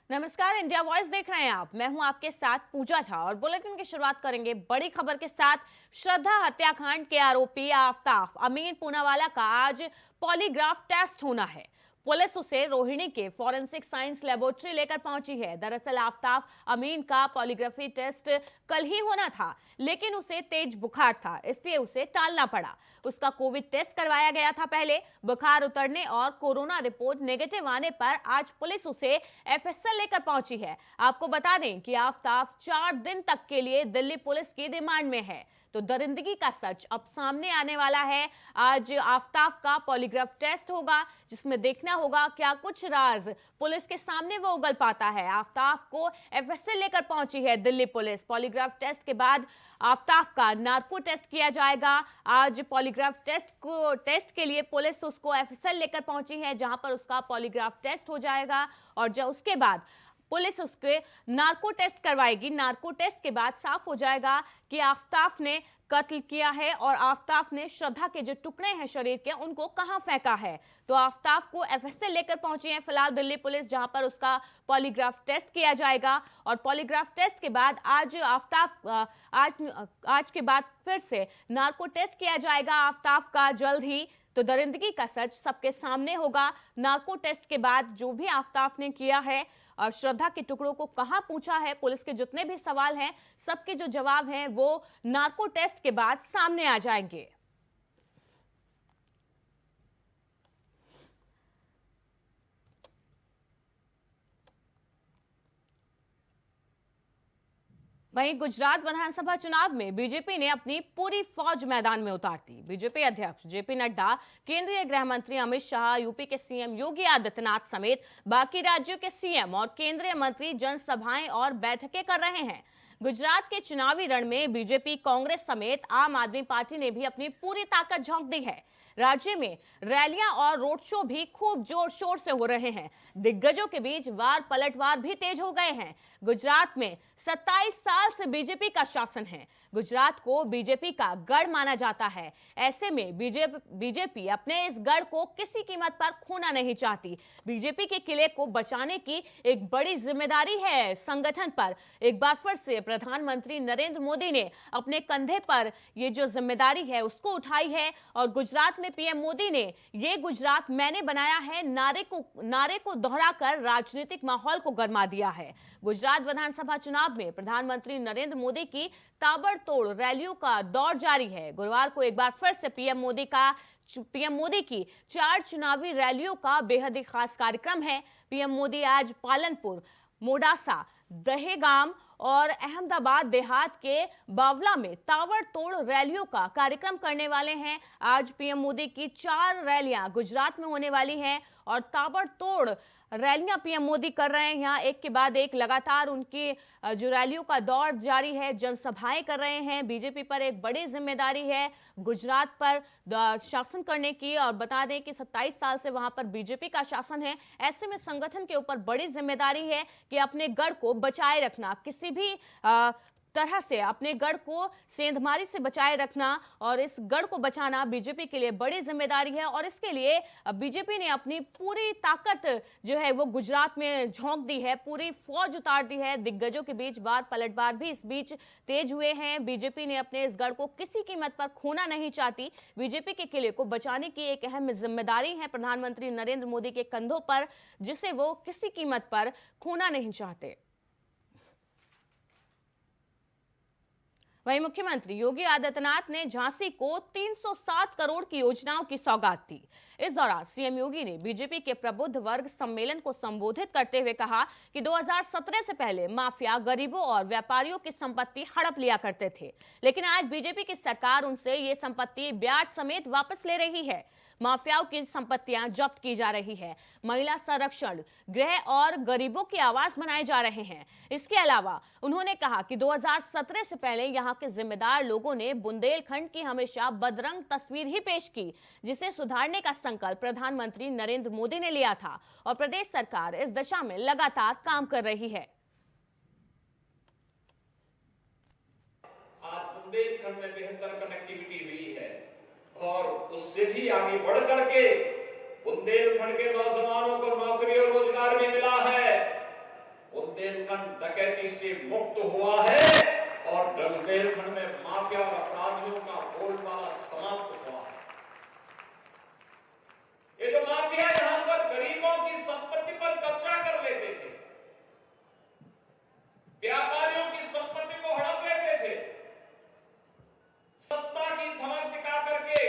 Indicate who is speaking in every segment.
Speaker 1: नमस्कार, India voice देख रहे हैं आप। मैं हूं आपके साथ पूजा झा और बुलेटिन की शुरुआत करेंगे बड़ी खबर के साथ। श्रद्धा हत्याकांड के आरोपी आफताब अमीन पूनावाला का आज पॉलीग्राफ टेस्ट होना है। पुलिस उसे रोहिणी के फॉरेंसिक साइंस लेबोरेटरी लेकर पहुंची है। दरअसल आफताब अमीन का पॉलीग्राफी टेस्ट कल ही होना था, लेकिन उसे तेज बुखार था, इसलिए उसे टालना पड़ा। उसका कोविड टेस्ट करवाया गया था पहले। बुखार उतरने और कोरोना रिपोर्ट नेगेटिव आने पर आज पुलिस उसे एफएसएल लेकर पहुंची है। आपको बता दें कि आफताब 4 दिन तक के लिए दिल्ली पुलिस की रिमांड में है। तो दरिंदगी का सच अब सामने आने वाला है। आज आफताब का पॉलीग्राफ टेस्ट होगा, जिसमें देखना होगा क्या कुछ राज पुलिस के सामने वो उगल पाता है। आफताब को एफएसएल लेकर पहुंची है दिल्ली पुलिस। पॉलीग्राफ टेस्ट के बाद आफताब का नार्को टेस्ट किया जाएगा। आज पॉलीग्राफ टेस्ट के लिए पुलिस उसको एफएसएल लेकर पहुंची है, जहां पर उसका पॉलीग्राफ टेस्ट हो जाएगा और जब उसके बाद पुलिस उसके नार्को टेस्ट करवाएगी। नार्को टेस्ट के बाद साफ हो जाएगा कि आफताब ने कत्ल किया है और आफताब ने श्रद्धा के जो टुकड़े हैं शरीर के, उनको कहां फेंका है। तो आफताब को एफएसएल लेकर पहुंची है फिलहाल दिल्ली पुलिस, जहां पर उसका पॉलीग्राफ टेस्ट किया जाएगा। और पॉलीग्राफ टेस्ट के बाद आज आफताब आज के बाद फिर से नार्को टेस्ट किया जाएगा आफताब का जल्द ही। तो दरिंदगी का सच सबके सामने होगा। नार्को टेस्ट के बाद जो भी आफताब ने किया है और श्रद्धा के टुकड़ों को कहां पूछा है, पुलिस के जितने भी सवाल हैं, सबके जो जवाब हैं वो नार्को टेस्ट के बाद सामने आ जाएंगे। वहीं गुजरात विधानसभा चुनाव में बीजेपी ने अपनी पूरी फौज मैदान में उतार दी। बीजेपी अध्यक्ष जेपी नड्डा, केंद्रीय गृह मंत्री अमित शाह, यूपी के सीएम योगी आदित्यनाथ समेत बाकी राज्यों के सीएम और केंद्रीय मंत्री जनसभाएं और बैठकें कर रहे हैं। गुजरात के चुनावी रण में बीजेपी, कांग्रेस समेत आम आदमी पार्टी ने भी अपनी पूरी ताकत झोंक दी है। राज्य में रैलियां और रोड शो भी खूब जोर शोर से हो रहे हैं। दिग्गजों के बीच वार पलटवार भी तेज हो गए हैं। गुजरात में 27 साल से बीजेपी का शासन है। गुजरात को बीजेपी का गढ़ माना जाता है। ऐसे में बीजेपी अपने इस गढ़ को किसी कीमत पर खोना नहीं चाहती। बीजेपी के किले को बचाने की एक बड़ी जिम्मेदारी है संगठन पर। एक बार फिर से प्रधानमंत्री नरेंद्र मोदी ने अपने कंधे पर ये जो जिम्मेदारी है उसको उठाई है और गुजरात में पीएम मोदी ने ये गुजरात मैंने बनाया है नारे को दोहराकर राजनीतिक माहौल को गरमा दिया है। गुजरात विधानसभा चुनाव में प्रधानमंत्री नरेंद्र मोदी की ताबड़तोड़ रैलियों का दौर जारी है। गुरुवार को एक बार फिर से पीएम मोदी की 4 चुनावी रैलियों का बेहद ही खास कार्यक्रम है। पीएम मोदी आज पालनपुर, मोडासा, दहेगाम और अहमदाबाद देहात के बावला में ताबड़तोड़ रैलियों का कार्यक्रम करने वाले हैं। आज पीएम मोदी की 4 रैलियां गुजरात में होने वाली हैं और ताबड़तोड़ रैलियां पीएम मोदी कर रहे हैं। यहाँ एक के बाद एक लगातार उनकी जो रैलियों का दौर जारी है, जनसभाएं कर रहे हैं। बीजेपी पर एक बड़ी जिम्मेदारी है गुजरात पर शासन करने की और बता दें कि 27 साल से वहां पर बीजेपी का शासन है। ऐसे में संगठन के ऊपर बड़ी जिम्मेदारी है कि अपने गढ़ को बचाए रखना, किसी भी तरह से अपने गढ़ को सेंधमारी से बचाए रखना और इस गढ़ को बचाना बीजेपी के लिए बड़ी जिम्मेदारी है। और इसके लिए बीजेपी ने अपनी पूरी ताकत जो है वो गुजरात में झोंक दी है, पूरी फौज उतार दी है। दिग्गजों के बीच वार पलटवार भी इस बीच तेज हुए हैं। बीजेपी ने अपने इस गढ़ को किसी कीमत पर खोना नहीं चाहती। बीजेपी के किले को बचाने की एक अहम जिम्मेदारी है प्रधानमंत्री नरेंद्र मोदी के कंधों पर, जिसे वो किसी कीमत पर खोना नहीं चाहते। वहीं मुख्यमंत्री योगी आदित्यनाथ ने झांसी को 307 करोड़ की योजनाओं की सौगात दी। इस दौरान सीएम योगी ने बीजेपी के प्रबुद्ध वर्ग सम्मेलन को संबोधित करते हुए कहा कि 2017 से पहले माफिया गरीबों और व्यापारियों की संपत्ति हड़प लिया करते थे, लेकिन आज बीजेपी की सरकार उनसे ये संपत्ति ब्याज समेत वापस ले रही है। माफियाओं की संपत्तियां जब्त की जा रही है। महिला संरक्षण, गृह और गरीबों की आवाज बनाए जा रहे हैं। इसके अलावा उन्होंने कहा कि 2017 से पहले यहां के जिम्मेदार लोगों ने बुंदेलखंड की हमेशा बदरंग तस्वीर ही पेश की, जिसे सुधारने का संकल्प प्रधानमंत्री नरेंद्र मोदी ने लिया था और प्रदेश सरकार इस दिशा में लगातार काम कर रही है।
Speaker 2: आज बुंदेलखंड में बेहतर कनेक्टिविटी हुई है और उससे भी आगे बढ़ करके बुंदेलखंड के नौजवानों को नौकरी और रोजगार भी मिला है। बुंदेलखंड डकैती से मुक्त हुआ है और बुंदेलखंड में माफिया और अपराधियों का बोलबाला समाप्त हुआ है। ये जो माफिया यहां पर गरीबों की संपत्ति पर कब्जा कर लेते थे, व्यापारियों की संपत्ति को हड़प लेते थे, सत्ता की धमक दिखा करके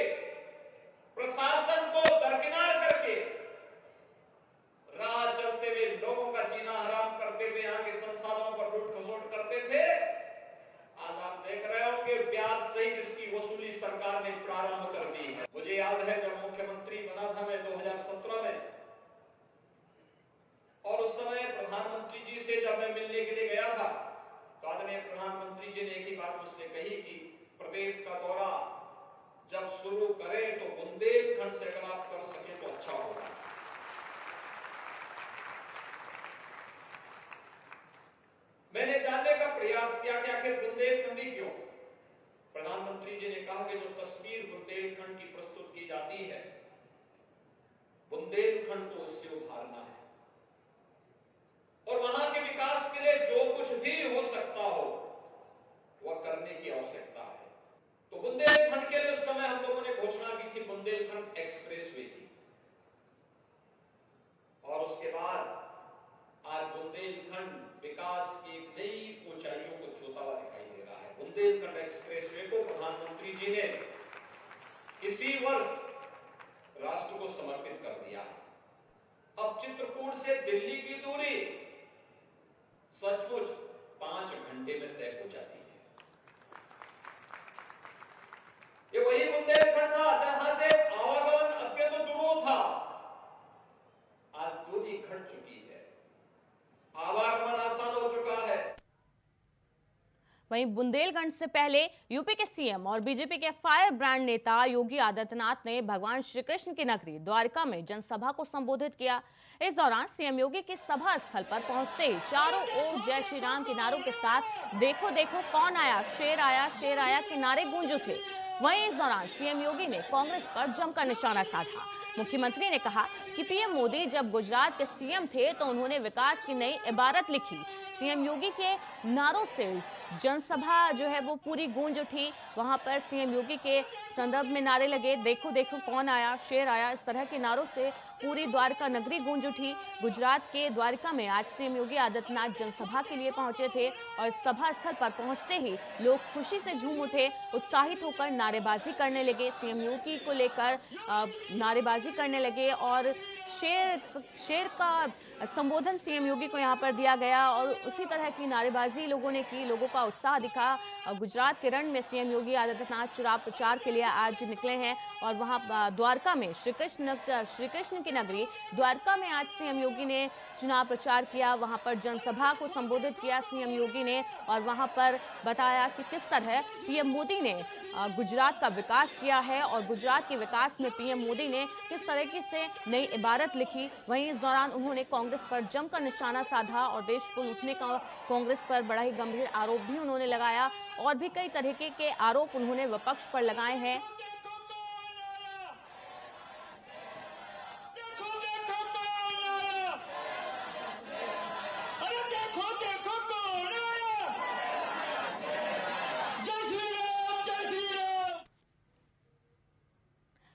Speaker 2: प्रशासन को दरकिनार करके राह चलते हुए लोगों का जीना हराम करते थे, यहां के संसाधनों पर लूट खसोट करते थे। आज आप देख रहे हो कि ब्याज सहित इसकी वसूली सरकार ने प्रारंभ कर दी है। मुझे याद है जब मुख्यमंत्री बना था मैं 2017 में, और उस समय प्रधानमंत्री जी से जब मैं मिलने के लिए गया था तो आदरणीय प्रधानमंत्री जी ने एक ही बात मुझसे कही कि प्रदेश का दौरा जब शुरू करें तो बुंदेलखंड से अगर आप कर सके तो अच्छा होगा। मैंने जानने का प्रयास किया कि आखिर बुंदेलखंडी क्यों। प्रधानमंत्री जी ने कहा कि जो तस्वीर बुंदेलखंड की प्रस्तुत की जाती है, बुंदेलखंड को उससे उभारना है और वहां के विकास के लिए जो कुछ भी हो सकता हो वह करने की आवश्यकता है। तो बुंदेलखंड के लिए उस समय हम लोगों ने घोषणा की थी बुंदेलखंड एक्सप्रेसवे की, और उसके बाद आज बुंदेलखंड विकास की नई ऊंचाइयों को छूता हुआ दिखाई दे रहा है। बुंदेलखंड एक्सप्रेसवे को प्रधानमंत्री जी ने इसी वर्ष राष्ट्र को समर्पित कर दिया है। अब चित्रकूट से दिल्ली की दूरी सचमुच 5 घंटे में तय हो जाती है। ये वही बुंदेलखंड था जहां से आवागमन अत्यंत दुरूह था, आज दूरी घट चुकी है, आवागमन आसान हो चुका है।
Speaker 1: वहीं बुंदेलखंड से पहले यूपी के सीएम और बीजेपी के फायर ब्रांड नेता योगी आदित्यनाथ ने भगवान श्री कृष्ण की नगरी द्वारका में जनसभा को संबोधित किया। इस दौरान सीएम योगी के सभा स्थल पर पहुंचते ही चारों ओर जय श्री राम के नारों के साथ देखो देखो कौन आया, शेर आया के नारे गूंज उठे। वहीं इस दौरान सीएम योगी ने कांग्रेस पर जमकर निशाना साधा। मुख्यमंत्री ने कहा कि पीएम मोदी जब गुजरात के सीएम थे तो उन्होंने विकास की नई इबारत लिखी। सीएम योगी के नारों से जनसभा जो है वो पूरी गूंज उठी। वहां पर सीएम योगी के संदर्भ में नारे लगे, देखो देखो कौन आया, शेर आया, इस तरह के नारों से पूरी द्वारका नगरी गूंज उठी। गुजरात के द्वारका में आज सीएम योगी आदित्यनाथ जनसभा के लिए पहुंचे थे और सभा स्थल पर पहुंचते ही लोग खुशी से झूम उठे, उत्साहित होकर नारेबाजी करने लगे। सीएम योगी को लेकर नारेबाजी करने लगे और शेर का संबोधन सीएम योगी को यहां पर दिया गया और उसी तरह की नारेबाजी लोगों ने की, लोगों का उत्साह दिखा। गुजरात के रण में सीएम योगी आदित्यनाथ चुनाव प्रचार के लिए आज निकले हैं और वहां द्वारका में श्री कृष्ण की नगरी द्वारका में आज सीएम योगी ने चुनाव प्रचार किया। वहां पर जनसभा को संबोधित किया सीएम योगी ने और वहां पर बताया कि किस तरह पीएम मोदी ने गुजरात का विकास किया है और गुजरात के विकास में पीएम मोदी ने किस तरीके से नई इबारत लिखी। वहीं इस दौरान उन्होंने कांग्रेस पर जमकर निशाना साधा और देश को लूटने का कांग्रेस पर बड़ा ही गंभीर आरोप भी उन्होंने लगाया और भी कई तरीके के आरोप उन्होंने विपक्ष पर लगाए हैं।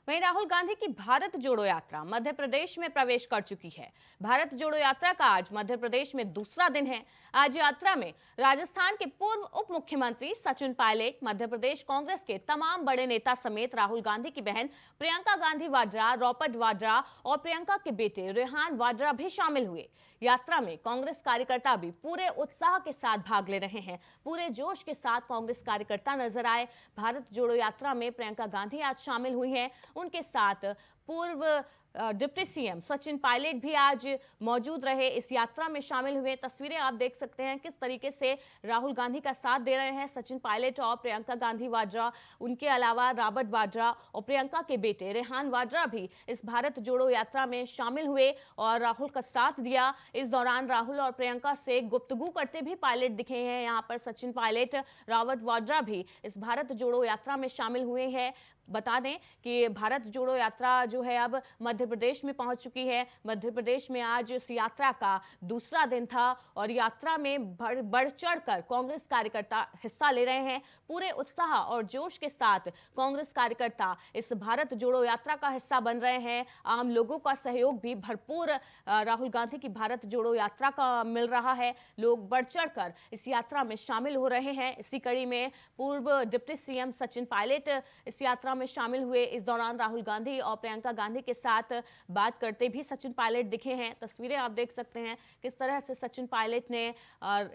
Speaker 1: वहीं राहुल गांधी की भारत जोड़ो यात्रा मध्य प्रदेश में प्रवेश कर चुकी है। भारत जोड़ो यात्रा का आज मध्य प्रदेश में दूसरा दिन है। आज यात्रा में राजस्थान के पूर्व उप मुख्यमंत्री सचिन पायलट, मध्य प्रदेश कांग्रेस के तमाम बड़े नेता समेत राहुल गांधी की बहन प्रियंका गांधी वाड्रा, रॉबर्ट वाड्रा और प्रियंका के बेटे रेहान वाड्रा भी शामिल हुए। यात्रा में कांग्रेस कार्यकर्ता भी पूरे उत्साह के साथ भाग ले रहे हैं। पूरे जोश के साथ कांग्रेस कार्यकर्ता नजर आए। भारत जोड़ो यात्रा में प्रियंका गांधी आज शामिल हुई हैं। उनके साथ पूर्व डिप्टी सीएम सचिन पायलट भी आज मौजूद रहे, इस यात्रा में शामिल हुए। तस्वीरें आप देख सकते हैं किस तरीके से राहुल गांधी का साथ दे रहे हैं सचिन पायलट और प्रियंका गांधी वाड्रा। उनके अलावा रॉबर्ट वाड्रा और प्रियंका के बेटे रेहान वाड्रा भी इस भारत जोड़ो यात्रा में शामिल हुए और राहुल का साथ दिया। इस दौरान राहुल और प्रियंका से गुफ्तगू करते भी पायलट दिखे हैं। यहाँ पर सचिन पायलट, रॉबर्ट वाड्रा भी इस भारत जोड़ो यात्रा में शामिल हुए हैं। बता दें कि भारत जोड़ो यात्रा जो जो है अब मध्य प्रदेश में पहुंच चुकी है। मध्य प्रदेश में आज इस यात्रा का दूसरा दिन था और यात्रा में बढ़ चढ़कर कांग्रेस कार्यकर्ता हिस्सा ले रहे हैं। पूरे उत्साह और जोश के साथ कांग्रेस कार्यकर्ता इस भारत जोड़ो यात्रा का हिस्सा बन रहे हैं। आम लोगों का सहयोग भी भरपूर राहुल गांधी की भारत जोड़ो यात्रा का मिल रहा है। लोग बढ़ चढ़कर इस यात्रा में शामिल हो रहे हैं। इसी कड़ी में पूर्व डिप्टी सीएम सचिन पायलट इस यात्रा में शामिल हुए। इस दौरान राहुल गांधी और प्रियंका गांधी के साथ बात करते भी सचिन पायलट दिखे हैं। तस्वीरें आप देख सकते हैं किस तरह से सचिन पायलट ने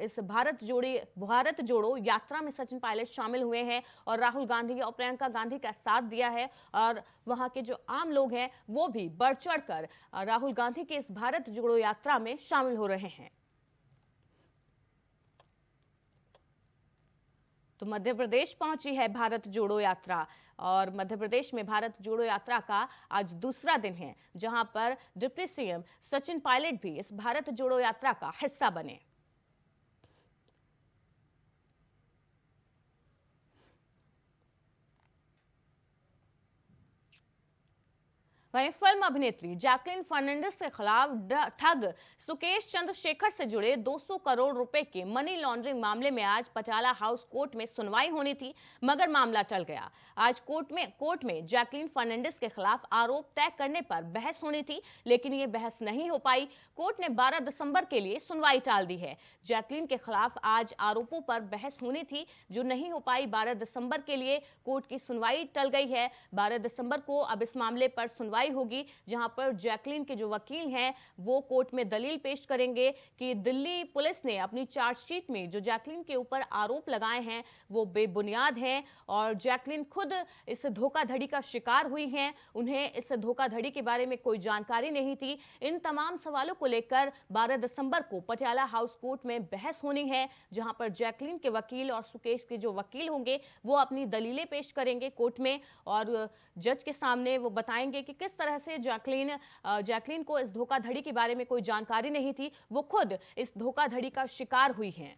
Speaker 1: इस भारत जोड़ो यात्रा में सचिन पायलट शामिल हुए हैं और राहुल गांधी और प्रियंका गांधी का साथ दिया है। और वहां के जो आम लोग हैं वो भी बढ़ चढ़कर राहुल गांधी के इस भारत जोड़ो यात्रा में शामिल हो रहे हैं। तो मध्य प्रदेश पहुंची है भारत जोड़ो यात्रा और मध्य प्रदेश में भारत जोड़ो यात्रा का आज दूसरा दिन है, जहां पर डिप्टी सीएम सचिन पायलट भी इस भारत जोड़ो यात्रा का हिस्सा बने। वहीं फिल्म अभिनेत्री जैकलीन फर्नांडिस के खिलाफ ठग सुकेश चंद्रशेखर से जुड़े 200 करोड़ रुपए के मनी लॉन्ड्रिंग मामले में आज पटियाला हाउस कोर्ट में सुनवाई होनी थी, मगर मामला टल गया। आज कोर्ट में जैकलीन फर्नांडिस के खिलाफ आरोप तय करने पर बहस होनी थी, लेकिन ये बहस नहीं हो पाई। कोर्ट ने 12 दिसंबर के लिए सुनवाई टाल दी है। जैकलीन के खिलाफ आज आरोपों पर बहस होनी थी, जो नहीं हो पाई। 12 दिसंबर के लिए कोर्ट की सुनवाई टल गई है। 12 दिसंबर को अब इस मामले पर सुनवाई होगी, जहां पर जैकलीन के जो वकील हैं वो कोर्ट में दलील पेश करेंगे कि दिल्ली पुलिस ने अपनी चार्जशीट में जो जैकलीन के ऊपर आरोप लगाए हैं वो बेबुनियाद हैं और जैकलीन खुद इस धोखाधड़ी का शिकार हुई हैं। उन्हें इस धोखाधड़ी के बारे में कोई जानकारी नहीं थी। इन तमाम सवालों को लेकर 12 दिसंबर को पटियाला हाउस कोर्ट में बहस होनी है, जहां पर जैकलीन के वकील और सुकेश के जो वकील होंगे वो अपनी दलीलें पेश करेंगे कोर्ट में और जज के सामने वो बताएंगे कि किस तरह से जैकलीन को इस धोखाधड़ी के बारे में कोई जानकारी नहीं थी, वो खुद इस धोखाधड़ी का शिकार हुई हैं।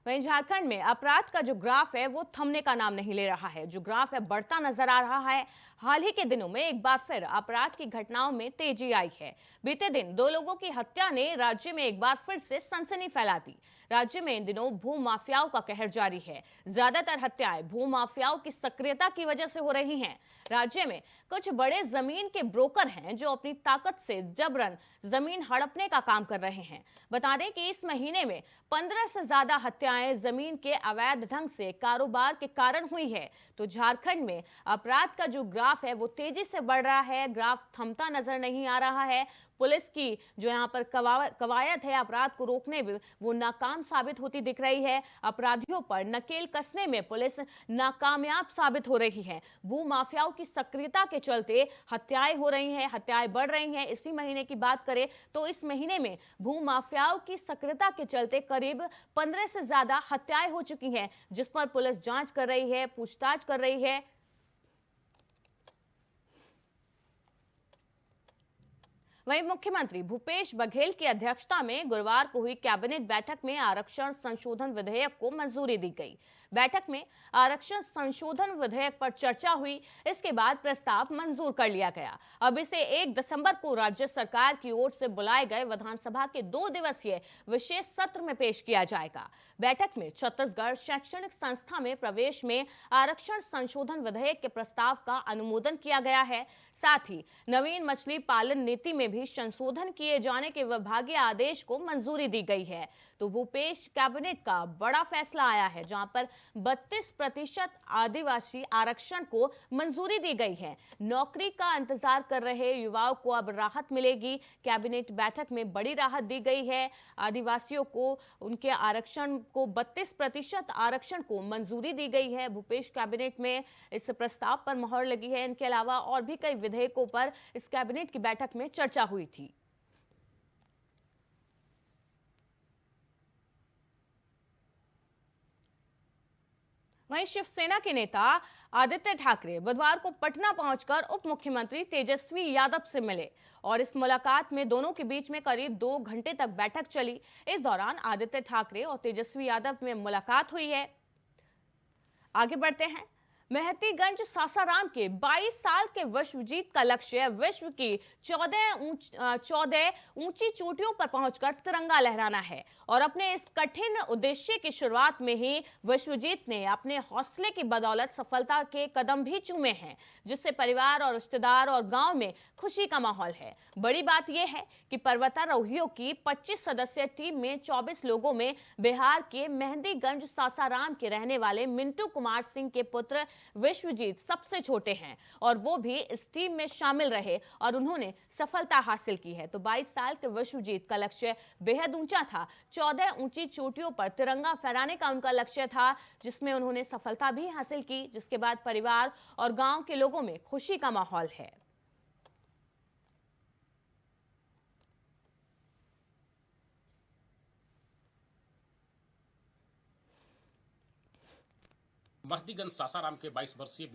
Speaker 1: वहीं झारखंड में अपराध का जो ग्राफ है वो थमने का नाम नहीं ले रहा है। जो ग्राफ है बढ़ता नजर आ रहा है। हाल ही के दिनों में एक बार फिर अपराध की घटनाओं में तेजी आई है। बीते दिन 2 लोगों की हत्या ने राज्य में एक बार फिर से सनसनी फैला दी। राज्य में इन दिनों भू माफियाओं का कहर जारी है। ज्यादातर हत्याएं भू माफियाओं की सक्रियता की वजह से हो रही हैं। राज्य में कुछ बड़े जमीन के ब्रोकर हैं जो अपनी ताकत से जबरन जमीन हड़पने का काम कर रहे हैं। बता दें कि इस महीने में 15 से ज्यादा हत्याएं जमीन के अवैध ढंग से कारोबार के कारण हुई है। तो झारखंड में अपराध का जो ग्राफ है वो तेजी से बढ़ रहा है। ग्राफ थमता नजर नहीं आ रहा है। पुलिस की जो यहाँ पर कवायद है अपराध को रोकने में वो नाकाम साबित होती दिख रही है। अपराधियों पर नकेल कसने में पुलिस नाकामयाब साबित हो रही है। भू माफियाओं की सक्रियता के चलते हत्याएं हो रही हैं, हत्याएं बढ़ रही हैं। इसी महीने की बात करें तो इस महीने में भू माफियाओं की सक्रियता के चलते करीब 15 से ज्यादा हत्याएं हो चुकी हैं, जिस पर पुलिस जांच कर रही है, पूछताछ कर रही है। वहीं मुख्यमंत्री भूपेश बघेल की अध्यक्षता में गुरुवार को हुई कैबिनेट बैठक में आरक्षण संशोधन विधेयक को मंजूरी दी गई। बैठक में आरक्षण संशोधन विधेयक पर चर्चा हुई। इसके बाद प्रस्ताव मंजूर कर लिया गया। अब इसे 1 दिसंबर को राज्य सरकार की ओर से बुलाए गए विधानसभा के 2 दिवसीय विशेष सत्र में पेश किया जाएगा। बैठक में छत्तीसगढ़ शैक्षणिक संस्था में प्रवेश में आरक्षण संशोधन विधेयक के प्रस्ताव का अनुमोदन किया गया है। साथ ही नवीन मछली पालन नीति में भी संशोधन किए जाने के विभागीय आदेश को मंजूरी दी गई है। तो भूपेश कैबिनेट का बड़ा फैसला आया है, जहां पर 32% आदिवासी आरक्षण को मंजूरी दी गई है। नौकरी का इंतजार कर रहे युवाओं को अब राहत मिलेगी। कैबिनेट बैठक में बड़ी राहत दी गई है। आदिवासियों को उनके आरक्षण को 32% आरक्षण को मंजूरी दी गई है। भूपेश कैबिनेट में इस प्रस्ताव पर मोहर लगी है। इनके अलावा और भी कई विधेयकों पर इस कैबिनेट की बैठक में चर्चा हुई थी। वहीं शिवसेना के नेता आदित्य ठाकरे बुधवार को पटना पहुंचकर उप मुख्यमंत्री तेजस्वी यादव से मिले और इस मुलाकात में दोनों के बीच में करीब 2 घंटे तक बैठक चली। इस दौरान आदित्य ठाकरे और तेजस्वी यादव में मुलाकात हुई है। आगे बढ़ते हैं। मेहतीगंज सासाराम के 22 साल के विश्वजीत का लक्ष्य विश्व की 14 ऊंची चोटियों पर पहुंचकर तिरंगा लहराना है और अपने इस कठिन उद्देश्य की शुरुआत में ही विश्वजीत ने अपने हौसले की बदौलत सफलता के कदम भी चूमे हैं, जिससे परिवार और रिश्तेदार और गांव में खुशी का माहौल है। बड़ी बात यह है कि पर्वतारोहियों की 25 सदस्यीय टीम में 24 लोगों में बिहार के मेहंदीगंज सासाराम के रहने वाले मिंटू कुमार सिंह के पुत्र विश्वजीत सबसे छोटे हैं और वो भी इस टीम में शामिल रहे और उन्होंने सफलता हासिल की है। तो 22 साल के विश्वजीत का लक्ष्य बेहद ऊंचा था। 14 ऊंची चोटियों पर तिरंगा फहराने का उनका लक्ष्य था, जिसमें उन्होंने सफलता भी हासिल की, जिसके बाद परिवार और गांव के लोगों में खुशी का माहौल है।
Speaker 3: मेहंदीगंज सासाराम के 22 वर्षीय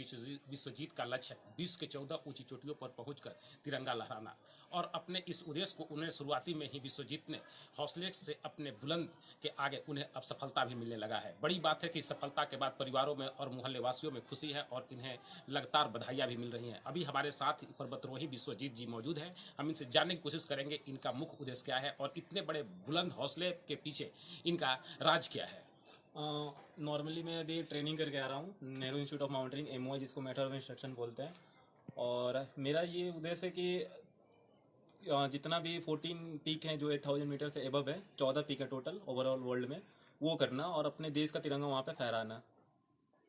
Speaker 3: विश्वजीत का लक्ष्य विश्व के 14 ऊंची चोटियों पर पहुंचकर तिरंगा लहराना और अपने इस उद्देश्य को उन्हें शुरुआती में ही विश्वजीत ने हौसले से अपने बुलंद के आगे उन्हें अब सफलता भी मिलने लगा है। बड़ी बात है कि सफलता के बाद परिवारों में और मोहल्ले वासियों में खुशी है और इन्हें लगातार बधाइयां भी मिल रही हैं। अभी हमारे साथ पर्वतारोही विश्वजीत जी मौजूद हैं। हम इनसे जानने की कोशिश करेंगे इनका मुख्य उद्देश्य क्या है और इतने बड़े बुलंद हौसले के पीछे इनका राज क्या है।
Speaker 4: नॉर्मली मैं अभी ट्रेनिंग करके आ रहा हूँ Nehru institute of mountaineering MOI, जिसको मेथड ऑफ इंस्ट्रक्शन बोलते हैं। और मेरा ये उद्देश्य है कि जितना भी 14 पीक हैं जो 1000 मीटर से एबव है, 14 पीक है टोटल ओवरऑल वर्ल्ड में, वो करना और अपने देश का तिरंगा वहाँ पे फहराना।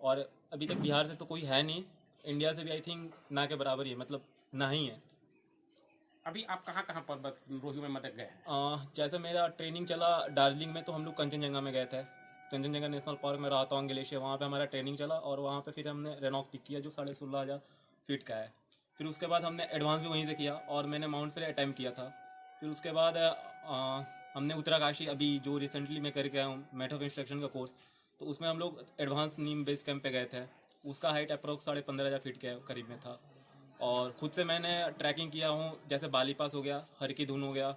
Speaker 4: और अभी तक बिहार से तो कोई है नहीं, इंडिया से भी आई थिंक ना के बराबर ही है, मतलब ना ही है।
Speaker 3: अभी आप कहाँ कहाँ पर्वतारोही में मदद गए?
Speaker 4: जैसे मेरा ट्रेनिंग चला दार्जिलिंग में, तो हम लोग कंचनजंगा में गए थे। कंचनजंगा नेशनल पार्क में रोहतांग ग्लेशियर, वहाँ पे हमारा ट्रेनिंग चला और वहाँ पे फिर हमने रेनॉक पिक किया जो 16,500 फीट का है। फिर उसके बाद हमने एडवांस भी वहीं से किया और मैंने माउंट फिर अटैम्प्ट किया था। फिर उसके बाद हमने उत्तराकाशी अभी जो रिसेंटली मैं करके आया हूँ मेथड ऑफ इंस्ट्रक्शन का कोर्स, तो उसमें हम लोग एडवांस नीम बेस कैंप पे गए थे। उसका हाइट अप्रोक्स 15,500 फीट के करीब में था। और खुद से मैंने ट्रैकिंग किया हूँ, जैसे बाली पास हो गया, हर की धुन हो गया,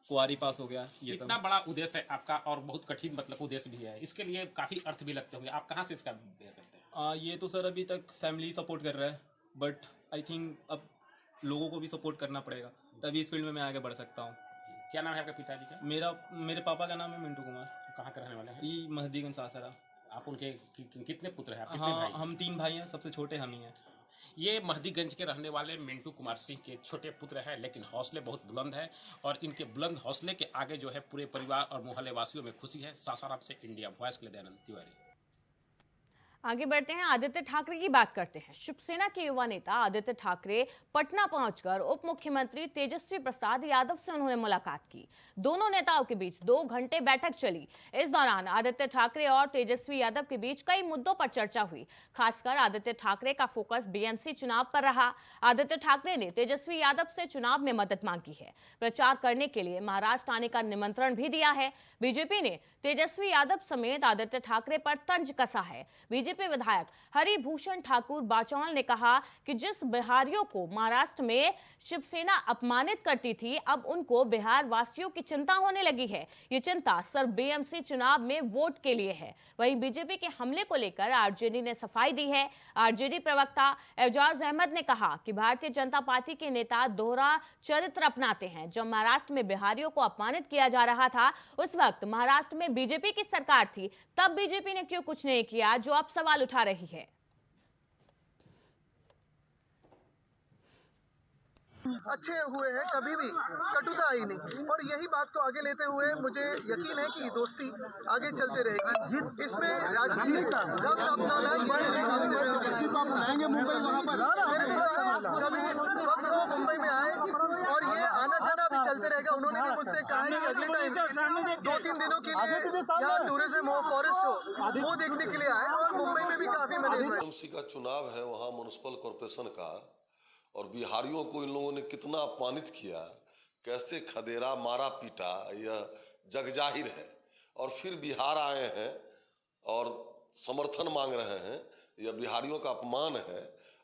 Speaker 4: कुआरी पास हो गया। ये
Speaker 3: इतना बड़ा उद्देश्य है आपका और बहुत कठिन मतलब उद्देश्य भी है, इसके लिए काफ़ी अर्थ भी लगते होंगे। आप कहाँ से इसका व्यय करते हैं?
Speaker 4: ये तो सर अभी तक फैमिली सपोर्ट कर रहा है, बट आई थिंक अब लोगों को भी सपोर्ट करना पड़ेगा, तभी इस फील्ड में मैं आगे बढ़ सकता हूँ।
Speaker 3: क्या नाम है आपके पिताजी का?
Speaker 4: मेरे पापा का नाम है मिंटू कुमार।
Speaker 3: कहाँ के रहने वाले हैं?
Speaker 4: ये मेहंदीगंज सासाराम।
Speaker 3: आप उनके कितने पुत्र हैं? आप कितने
Speaker 4: हाँ,
Speaker 3: भाई?
Speaker 4: हम 3 भाई हैं, सबसे छोटे हम ही हैं।
Speaker 3: ये मेहंदीगंज के रहने वाले मिंटू कुमार सिंह के छोटे पुत्र हैं, लेकिन हौसले बहुत बुलंद हैं और इनके बुलंद हौसले के आगे जो है पूरे परिवार और मोहल्ले वासियों में खुशी है। सासाराम से इंडिया वॉइस के लिए दयानंद तिवारी।
Speaker 1: आगे बढ़ते हैं, आदित्य ठाकरे की बात करते हैं। शिवसेना के युवा नेता आदित्य ठाकरे पटना पहुंचकर उप मुख्यमंत्री तेजस्वी प्रसाद यादव से उन्होंने मुलाकात की। दोनों नेताओं के बीच 2 घंटे बैठक चली। इस दौरान आदित्य ठाकरे और तेजस्वी यादव के बीच कई मुद्दों पर चर्चा हुई। खासकर आदित्य ठाकरे का फोकस BMC चुनाव पर रहा। आदित्य ठाकरे ने तेजस्वी यादव से चुनाव में मदद मांगी है। प्रचार करने के लिए महाराष्ट्र आने का निमंत्रण भी दिया है। बीजेपी ने तेजस्वी यादव समेत आदित्य ठाकरे पर तंज कसा है। बीजेपी विधायक हरिभूषण ठाकुर बाचौल ने कहा कि जिस बिहारियों को महाराष्ट्र में शिवसेना अपमानित करती थी, अब उनको बिहार वासियों की चिंता होने लगी है। ये चिंता सिर्फ BMC चुनाव में वोट के लिए है। वहीं बीजेपी के हमले को लेकर आरजेडी ने सफाई दी है। आरजेडी प्रवक्ता एजाज अहमद ने कहा कि भारतीय जनता पार्टी के नेता दोहरा चरित्र अपनाते हैं। जब महाराष्ट्र में बिहारियों को अपमानित किया जा रहा था, उस वक्त महाराष्ट्र में बीजेपी की सरकार थी, तब बीजेपी ने क्यों कुछ नहीं किया, जो अब सवाल उठा रही है।
Speaker 5: अच्छे हुए हैं, कभी भी कटुता आई नहीं, और यही बात को आगे लेते हुए मुझे यकीन है कि दोस्ती आगे चलते रहेगी। इसमें राजनीति रंग अपनाना जब वक्त हो मुंबई में आए, और ये आना जाना भी चलते रहेगा। उन्होंने भी मुझसे कहा है कि अगले टाइम 2-3 दिनों के लिए यहाँ टूरिज्म हो, फॉरेस्ट हो, वो देखने के लिए आए। और मुंबई में भी काफी मैनेजमेंट
Speaker 6: का चुनाव है वहाँ म्युनिसिपल कॉर्पोरेशन का, और बिहारियों को इन लोगों ने कितना अपमानित किया, कैसे खदेड़ा मारा पीटा, यह जग जाहिर है। और फिर बिहार आए हैं और समर्थन मांग रहे हैं, यह बिहारियों का अपमान है।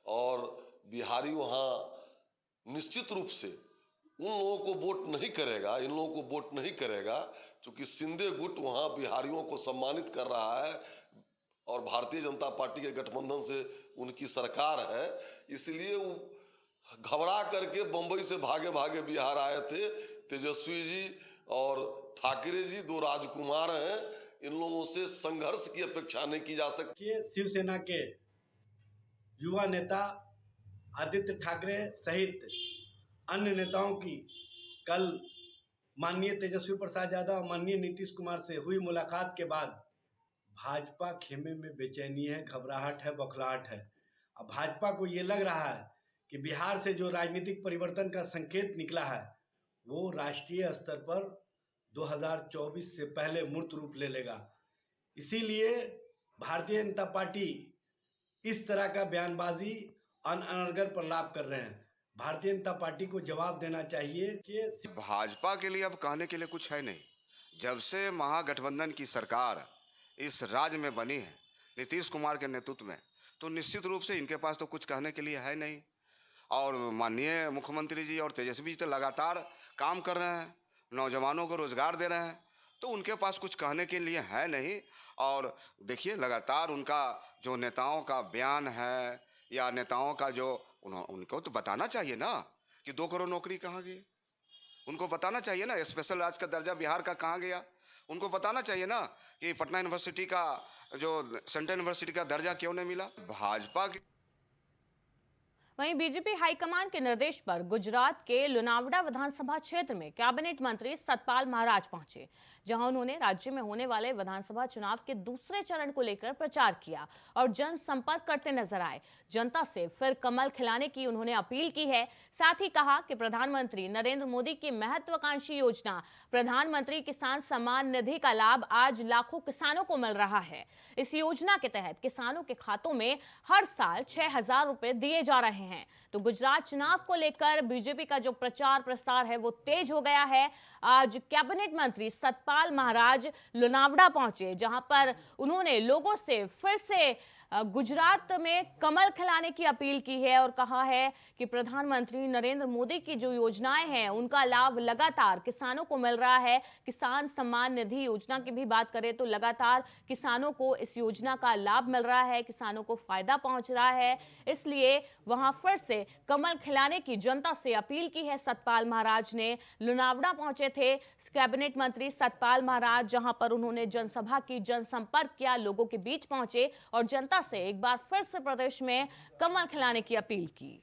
Speaker 6: और बिहारी वहाँ निश्चित रूप से उन लोगों को वोट नहीं करेगा, इन लोगों को वोट नहीं करेगा, क्योंकि शिंदे गुट वहाँ बिहारियों को सम्मानित कर रहा है और भारतीय जनता पार्टी के गठबंधन से उनकी सरकार है। इसलिए वो घबरा करके बंबई से भागे भागे बिहार आए थे। तेजस्वी जी और ठाकरे जी 2 राजकुमार हैं, इन लोगों से संघर्ष की अपेक्षा नहीं की जा सकती।
Speaker 7: शिवसेना के युवा नेता आदित्य ठाकरे सहित अन्य नेताओं की कल माननीय तेजस्वी प्रसाद यादव और माननीय नीतीश कुमार से हुई मुलाकात के बाद भाजपा खेमे में बेचैनी है, घबराहट है, बौखलाहट है। अब भाजपा को ये लग रहा है कि बिहार से जो राजनीतिक परिवर्तन का संकेत निकला है वो राष्ट्रीय स्तर पर 2024 से पहले मूर्त रूप ले लेगा। इसीलिए भारतीय जनता पार्टी इस तरह का बयानबाजी अनर्गल प्रलाप कर रहे हैं। भारतीय जनता पार्टी को जवाब देना चाहिए कि
Speaker 8: भाजपा के लिए अब कहने के लिए कुछ है नहीं। जब से महागठबंधन की सरकार इस राज्य में बनी है नीतीश कुमार के नेतृत्व में, तो निश्चित रूप से इनके पास तो कुछ कहने के लिए है नहीं। और माननीय मुख्यमंत्री जी और तेजस्वी जी तो लगातार काम कर रहे हैं, नौजवानों को रोजगार दे रहे हैं, तो उनके पास कुछ कहने के लिए है नहीं। और देखिए लगातार उनका जो नेताओं का बयान है या नेताओं का जो उनको तो बताना चाहिए ना कि 2 करोड़ नौकरी कहाँ गई। उनको बताना चाहिए ना स्पेशल राज्य का दर्जा बिहार का कहाँ गया। उनको बताना चाहिए ना कि पटना यूनिवर्सिटी का जो सेंट्रल यूनिवर्सिटी का दर्जा क्यों नहीं मिला। भाजपा की
Speaker 1: वहीं बीजेपी हाईकमान के निर्देश पर गुजरात के लोनावड़ा विधानसभा क्षेत्र में कैबिनेट मंत्री सतपाल महाराज पहुंचे, जहां उन्होंने राज्य में होने वाले विधानसभा चुनाव के दूसरे चरण को लेकर प्रचार किया और जनसंपर्क करते नजर आए। जनता से फिर कमल खिलाने की उन्होंने अपील की है। साथ ही कहा कि प्रधानमंत्री नरेंद्र मोदी की महत्वाकांक्षी योजना प्रधानमंत्री किसान सम्मान निधि का लाभ आज लाखों किसानों को मिल रहा है। इस योजना के तहत किसानों के खातों में हर साल 6,000 रुपए दिए जा रहे हैं। तो गुजरात चुनाव को लेकर बीजेपी का जो प्रचार प्रसार है वो तेज हो गया है। आज कैबिनेट मंत्री सतपाल महाराज लोनावड़ा पहुंचे, जहां पर उन्होंने लोगों से फिर से गुजरात में कमल खिलाने की अपील की है और कहा है कि प्रधानमंत्री नरेंद्र मोदी की जो योजनाएं हैं उनका लाभ लगातार किसानों को मिल रहा है। किसान सम्मान निधि योजना की भी बात करें तो लगातार किसानों को इस योजना का लाभ मिल रहा है, किसानों को फायदा पहुंच रहा है। इसलिए वहां फिर से कमल खिलाने की जनता से अपील की है। सतपाल महाराज ने लोनावड़ा पहुंचे थे कैबिनेट मंत्री सतपाल महाराज, जहां पर उन्होंने जनसभा की, जनसंपर्क किया, लोगों के बीच पहुंचे और जनता से एक बार फिर से प्रदेश में कमल खिलाने की अपील की।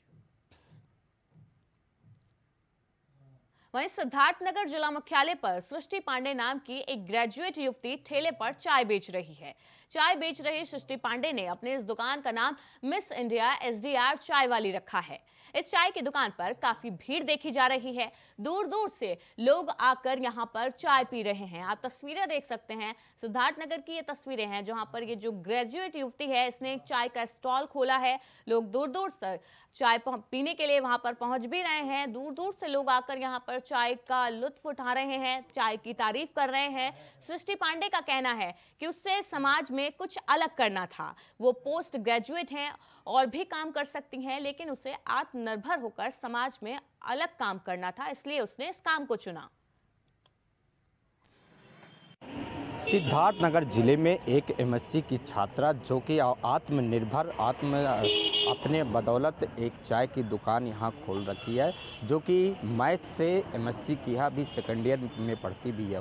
Speaker 1: वहीं सिद्धार्थनगर जिला मुख्यालय पर सृष्टि पांडे नाम की एक ग्रेजुएट युवती ठेले पर चाय बेच रही है। चाय बेच रही सृष्टि पांडे ने अपने इस दुकान का नाम मिस इंडिया SDR चाय वाली रखा है। इस चाय की दुकान पर काफी भीड़ देखी जा रही है। दूर दूर से लोग आकर यहाँ पर चाय पी रहे हैं। आप तस्वीरें देख सकते हैं, सिद्धार्थनगर की ये तस्वीरें हैं जहाँ पर ये जो ग्रेजुएट युवती है इसने एक चाय का स्टॉल खोला है। लोग दूर दूर से चाय पीने के लिए वहां पर पहुंच भी रहे हैं। दूर दूर से लोग आकर यहाँ पर चाय का लुत्फ उठा रहे हैं, चाय की तारीफ कर रहे हैं। सृष्टि पांडे का कहना है कि उससे समाज में कुछ अलग करना था। वो पोस्ट ग्रेजुएट हैं और भी काम कर सकती हैं, लेकिन उसे आत्मनिर्भर होकर समाज में अलग काम करना था, इसलिए उसने इस काम को चुना।
Speaker 9: सिद्धार्थनगर जिले में एक MSc की छात्रा जो कि आत्मनिर्भर अपने बदौलत एक चाय की दुकान यहाँ खोल रखी है, जो कि मैथ से MSc किया, अभी सेकेंड ईयर में पढ़ती भी है।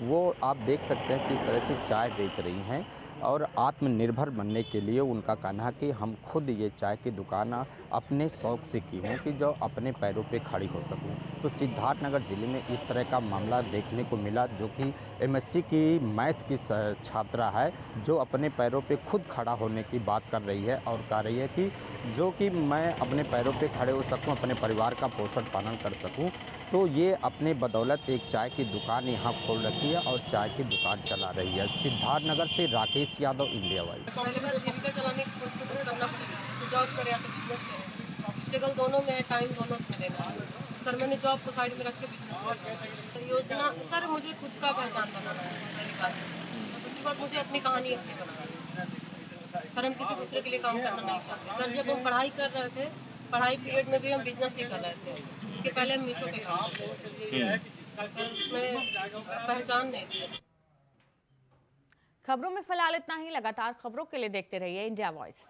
Speaker 9: वो आप देख सकते हैं किस तरह से चाय बेच रही हैं और आत्मनिर्भर बनने के लिए उनका कहना है कि हम खुद ये चाय की दुकान अपने शौक़ से की हूँ कि जो अपने पैरों पे खड़ी हो सकूँ। तो सिद्धार्थनगर ज़िले में इस तरह का मामला देखने को मिला, जो कि MSc की मैथ की छात्रा है जो अपने पैरों पे खुद खड़ा होने की बात कर रही है और कह रही है कि जो कि मैं अपने पैरों पे खड़े हो सकूँ, अपने परिवार का पोषण पालन कर सकूँ। तो ये अपने बदौलत एक चाय की दुकान यहाँ खोल रखी है और चाय की दुकान चला रही है। सिद्धार्थनगर से राकेश यादव, इंडिया वाइज।
Speaker 10: पहले बार जीविका चलाने की कोशिश करना पड़ेगा, तो जॉब करे या तो बिजनेस करे, स्ट्रगल दोनों में है, टाइम दोनों में देना है। सर मैंने जॉब को साइड में रख के बिजनेस योजना, सर मुझे खुद का पहचान बनाना है पहली बात, दूसरी बात मुझे अपनी कहानी अपनी बनाना है। सर हम किसी दूसरे के लिए काम करना नहीं चाहते सर। जब हम पढ़ाई कर रहे थे, पढ़ाई पीरियड में भी हम बिजनेस ही कर रहे थे। इसके पहले हम मीशो पे काम करते थे सर, उसमें पहचान नहीं थी।
Speaker 1: खबरों में फिलहाल इतना ही। लगातार खबरों के लिए देखते रहिए इंडिया वॉइस।